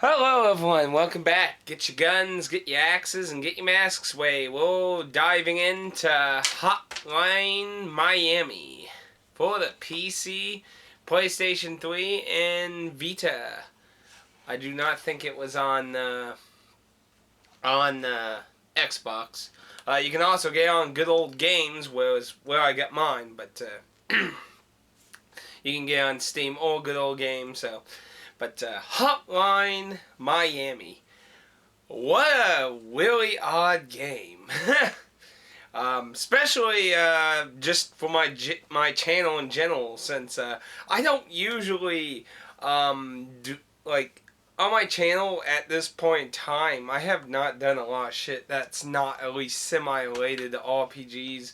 Hello everyone, welcome back. Get your guns, get your axes, and get your masks away. We're diving into Hotline Miami for the PC, PlayStation 3, and Vita. I do not think it was on Xbox. You can also get on Good Old Games, where I got mine, but you can get on Steam or Good Old Games. But Hotline Miami. What a really odd game. Especially just for my channel in general, since I don't usually do on my channel at this point in time. I have not done a lot of shit that's not at least semi-related to RPGs.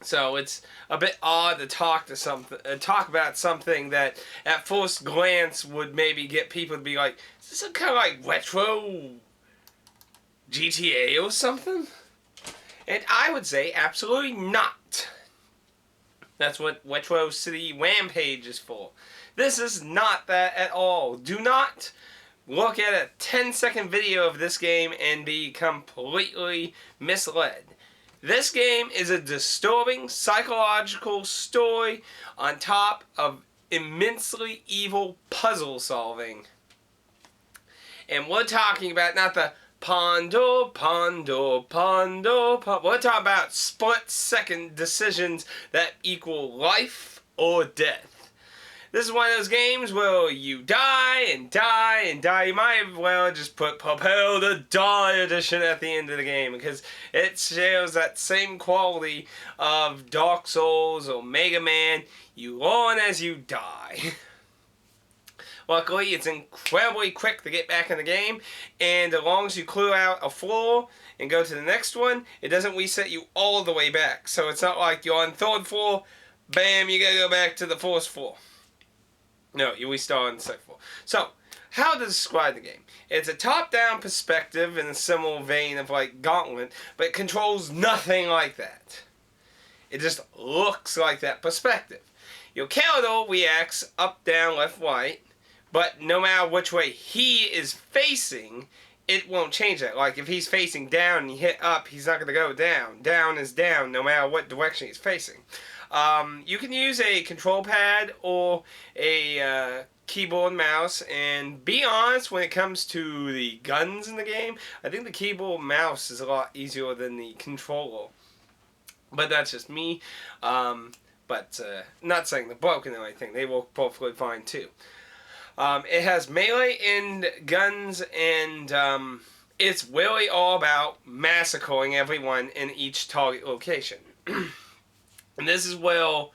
So it's a bit odd to talk about something that at first glance would maybe get people to be like, is this some kind of like retro GTA or something? And I would say absolutely not. That's what Retro City Rampage is for. This is not that at all. Do not look at a 10-second video of this game and be completely misled. This game is a disturbing psychological story on top of immensely evil puzzle solving. And we're talking about not the ponder. We're talking about split-second decisions that equal life or death. This is one of those games where you die and die and die. You might as well just put Prepare to Die Edition at the end of the game, because it shares that same quality of Dark Souls or Mega Man. You learn as you die. Luckily, it's incredibly quick to get back in the game, and as long as you clear out a floor and go to the next one, it doesn't reset you all the way back. So it's not like you're on third floor, bam, you gotta go back to the first floor. No, we start on the second floor. So, how to describe the game? It's a top-down perspective in a similar vein of like Gauntlet, but it controls nothing like that. It just looks like that perspective. Your character reacts up, down, left, right, but no matter which way he is facing, it won't change that. Like if he's facing down and you hit up, he's not going to go down. Down is down no matter what direction he's facing. You can use a control pad or a keyboard and mouse, and be honest, when it comes to the guns in the game, I think the keyboard and mouse is a lot easier than the controller. But that's just me. But not saying they're broken or anything. They work perfectly fine too. It has melee and guns, and it's really all about massacring everyone in each target location. And this is where,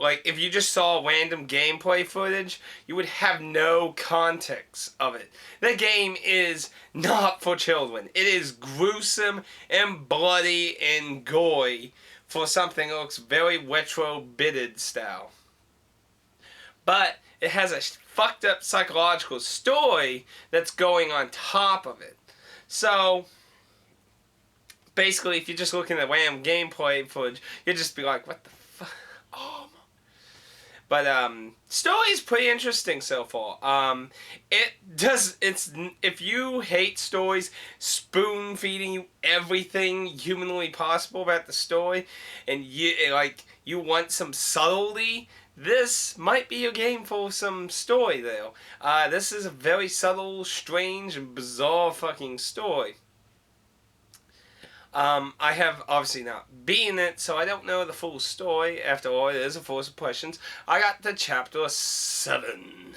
like, if you just saw random gameplay footage, you would have no context of it. The game is not for children. It is gruesome and bloody and gory for something that looks very retro-bitted style. But it has a fucked up psychological story that's going on top of it. So basically, if you're just looking at random gameplay footage, you'll just be like, what the fuck? Oh. But story is pretty interesting so far. If you hate stories spoon feeding you everything humanly possible about the story, and you want some subtlety, this might be a game for some story though. This is a very subtle, strange, and bizarre fucking story. I have obviously not beaten it, so I don't know the full story. After all, it is a first impressions. I got to chapter 7.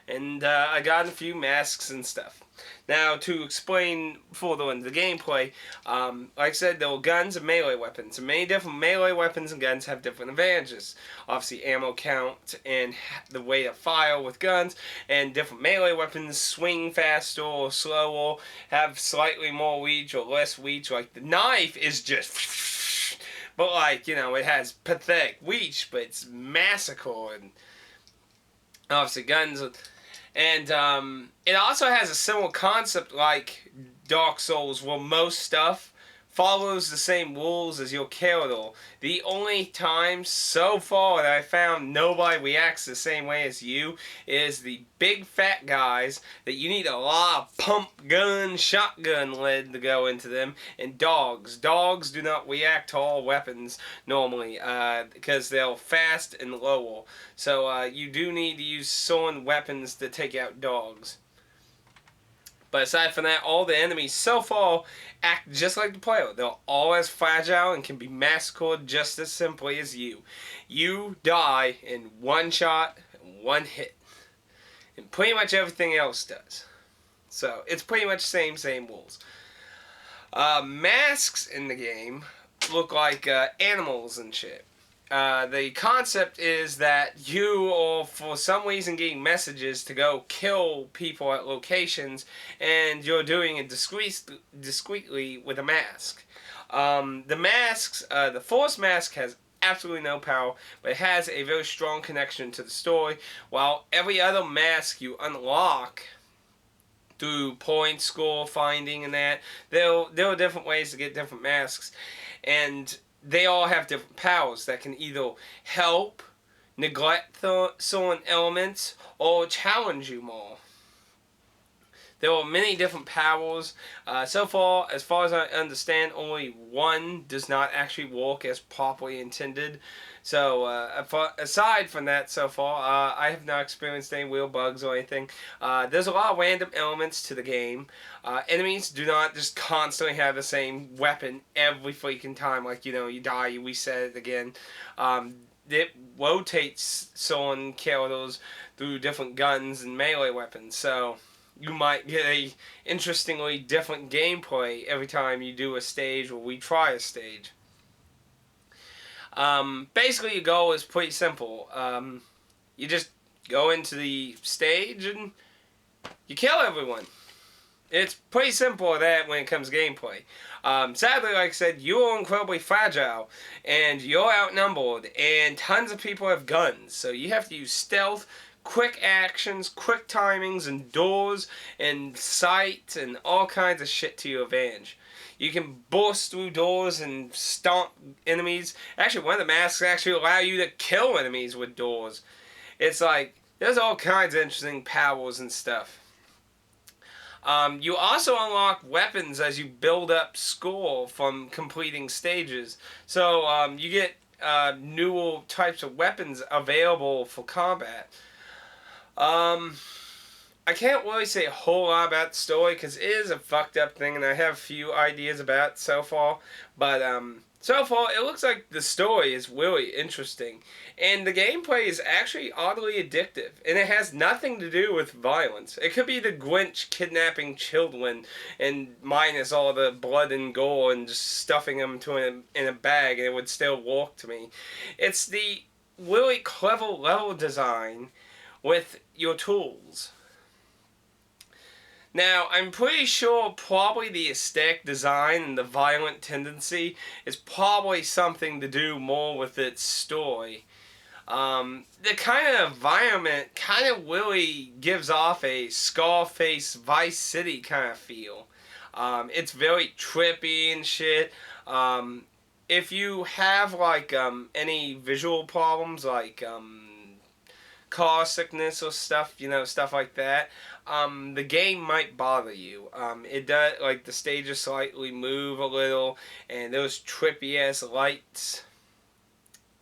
And I got a few masks and stuff. Now, to explain further into the gameplay, like I said, there were guns and melee weapons. And many different melee weapons and guns have different advantages. Obviously, ammo count and the way to fire with guns. And different melee weapons swing faster or slower, have slightly more reach or less reach. Like, the knife is just... But, like, you know, it has pathetic reach, but it's massacre. And obviously, guns... And it also has a similar concept like Dark Souls, where most stuff follows the same rules as your character. The only time so far that I found nobody reacts the same way as you is the big fat guys that you need a lot of pump gun, shotgun lead to go into them, and dogs. Dogs do not react to all weapons normally because they're fast and lower. So you do need to use certain weapons to take out dogs. But aside from that, all the enemies so far act just like the player. They're all as fragile and can be massacred just as simply as you. You die in one shot, one hit. And pretty much everything else does. So, it's pretty much same rules. Masks in the game look like animals and shit. The concept is that you are for some reason getting messages to go kill people at locations, and you're doing it discreetly with a mask. The Force Mask has absolutely no power, but it has a very strong connection to the story, while every other mask you unlock through point, score, finding, and that, there are different ways to get different masks, and they all have different powers that can either help, neglect certain elements, or challenge you more. There are many different powers. So far, as far as I understand, only one does not actually work as properly intended. So, aside from that so far, I have not experienced any real bugs or anything. There's a lot of random elements to the game. Enemies do not just constantly have the same weapon every freaking time. Like, you die, you reset it again. It rotates certain characters through different guns and melee weapons. So, you might get a interestingly different gameplay every time you do a stage or retry a stage. Basically, your goal is pretty simple. You just go into the stage and you kill everyone. It's pretty simple that when it comes to gameplay. Sadly, like I said, you're incredibly fragile, and you're outnumbered, and tons of people have guns, so you have to use stealth, quick actions, quick timings, and doors, and sight, and all kinds of shit to your advantage. You can burst through doors and stomp enemies. Actually, one of the masks actually allow you to kill enemies with doors. It's like, there's all kinds of interesting powers and stuff. You also unlock weapons as you build up score from completing stages. So you get newer types of weapons available for combat. I can't really say a whole lot about the story because it is a fucked up thing, and I have a few ideas about it so far. But so far, it looks like the story is really interesting, and the gameplay is actually oddly addictive, and it has nothing to do with violence. It could be the Grinch kidnapping children and minus all the blood and gore and just stuffing them in a bag, and it would still work to me. It's the really clever level design with your tools. Now, I'm pretty sure probably the aesthetic design and the violent tendency is probably something to do more with its story. The kind of environment kind of really gives off a Scarface Vice City kind of feel. It's very trippy and shit. If you have like any visual problems like car sickness or stuff, stuff like that, the game might bother you. It does, like, the stages slightly move a little, and those trippy ass lights.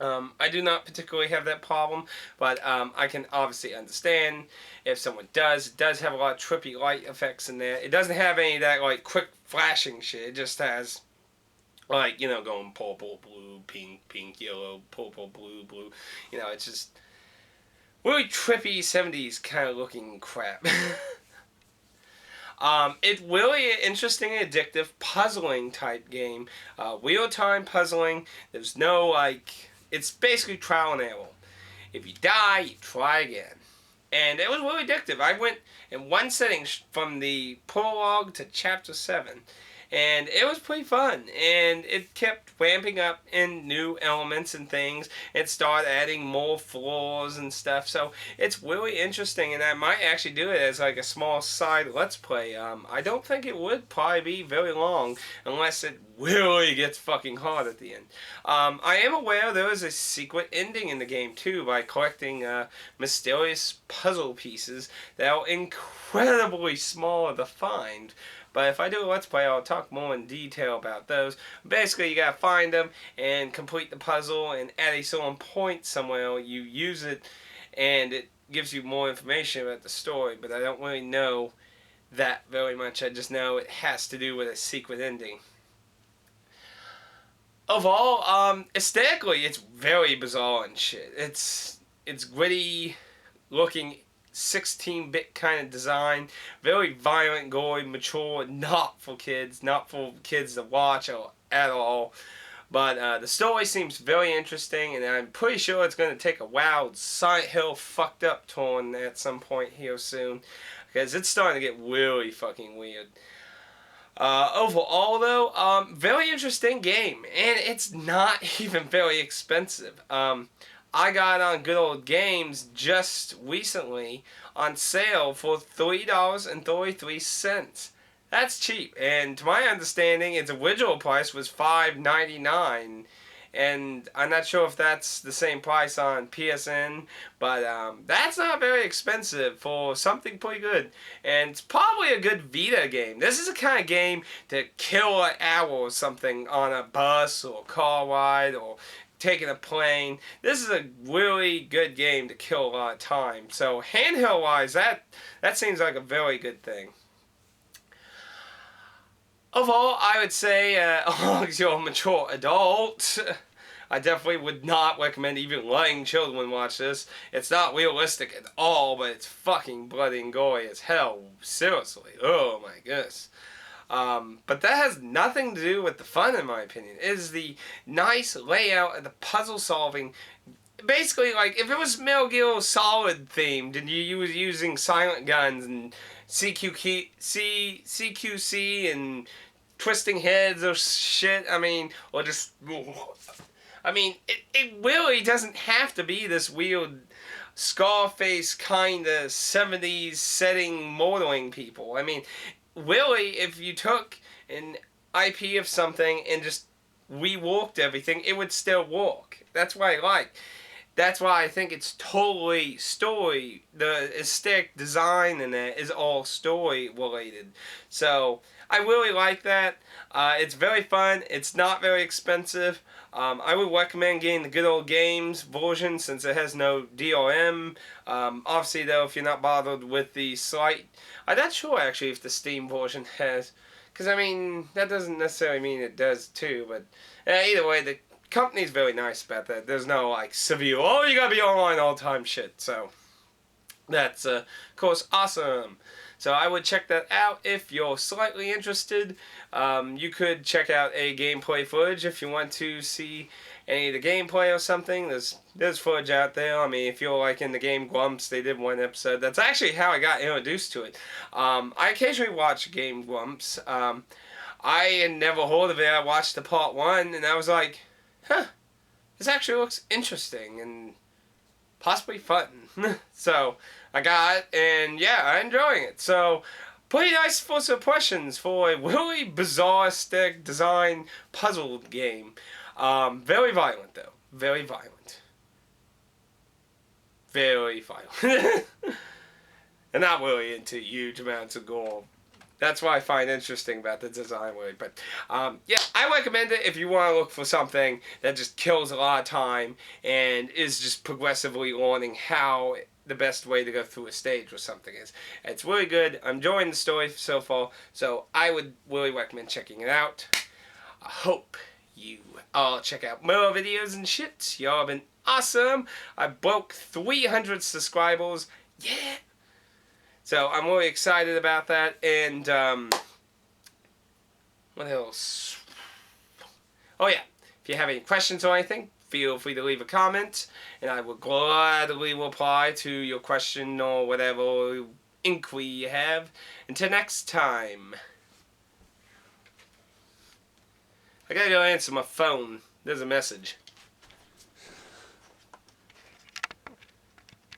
I do not particularly have that problem, but I can obviously understand if someone does. It does have a lot of trippy light effects in there. It doesn't have any of that like quick flashing shit. It just has like, going purple, blue, pink, pink, yellow, purple, blue, blue. It's just really trippy 70s kind of looking crap. It's really an interesting, addictive, puzzling type game. Real-time puzzling. There's no, it's basically trial and error. If you die, you try again. And it was really addictive. I went in one setting from the prologue to chapter 7. and it was pretty fun. And it kept ramping up in new elements and things. It started adding more floors and stuff. So it's really interesting, and I might actually do it as like a small side let's play. I don't think it would probably be very long unless it really gets fucking hard at the end. I am aware there is a secret ending in the game too by collecting mysterious puzzle pieces that are incredibly small to find. But if I do a Let's Play, I'll talk more in detail about those. Basically, you gotta find them and complete the puzzle, and at a certain point somewhere, you use it, and it gives you more information about the story, but I don't really know that very much. I just know it has to do with a secret ending. Overall, aesthetically, it's very bizarre and shit. It's gritty looking 16-bit kind of design, very violent, gory, mature, not for kids to watch at all. But the story seems very interesting, and I'm pretty sure it's going to take a wild Silent Hill fucked up turn at some point here soon, because it's starting to get really fucking weird. Overall, though, very interesting game, and it's not even very expensive. I got on Good Old Games just recently on sale for $3.33. That's cheap, and to my understanding, its original price was $5.99, and I'm not sure if that's the same price on PSN, but that's not very expensive for something pretty good, and it's probably a good Vita game. This is the kind of game to kill an hour or something on a bus or a car ride or taking a plane. This is a really good game to kill a lot of time. So handheld wise, that seems like a very good thing. Overall, I would say, as long as you're a mature adult, I definitely would not recommend even letting children watch this. It's not realistic at all, but it's fucking bloody and gory as hell. Seriously. Oh my goodness. But that has nothing to do with the fun, in my opinion. It is the nice layout and the puzzle solving. Basically, like, if it was Metal Gear Solid themed and you were using silent guns and CQC and twisting heads or shit, I mean, or just... I mean, it really doesn't have to be this weird Scarface kind of 70s setting modeling people. I mean, really, if you took an IP of something and just reworked everything, it would still work. That's what I like. That's why I think it's totally story. The aesthetic design in it is all story related. So I really like that. It's very fun. It's not very expensive. I would recommend getting the Good Old Games version since it has no DRM. Obviously, though, if you're not bothered with the slight... I'm not sure, actually, if the Steam version has... Because, I mean, that doesn't necessarily mean it does, too. But either way, the company's very nice about that. There's no, like, severe, oh, you gotta be online all the time shit. So, that's, of course, awesome. So I would check that out if you're slightly interested. You could check out a gameplay footage if you want to see any of the gameplay or something. There's footage out there. I mean, if you're like in the game Grumps, they did one episode. That's actually how I got introduced to it. I occasionally watch Game Grumps. I had never heard of it. I watched the part 1 and I was like, huh, this actually looks interesting and possibly fun. So I got it, and yeah, I'm enjoying it. So pretty nice for some questions for a really bizarre aesthetic design puzzle game. Very violent though. Very violent. Very violent. And not really into huge amounts of gore. That's what I find interesting about the design word. But yeah, I recommend it if you want to look for something that just kills a lot of time and is just progressively learning how the best way to go through a stage or something is. It's really good. I'm enjoying the story so far, so I would really recommend checking it out. I hope you all check out more videos and shit. Y'all have been awesome. I broke 300 subscribers. Yeah. So I'm really excited about that. And what else? Oh yeah, if you have any questions or anything, feel free to leave a comment, and I will gladly reply to your question or whatever inquiry you have. Until next time. I gotta go answer my phone. There's a message.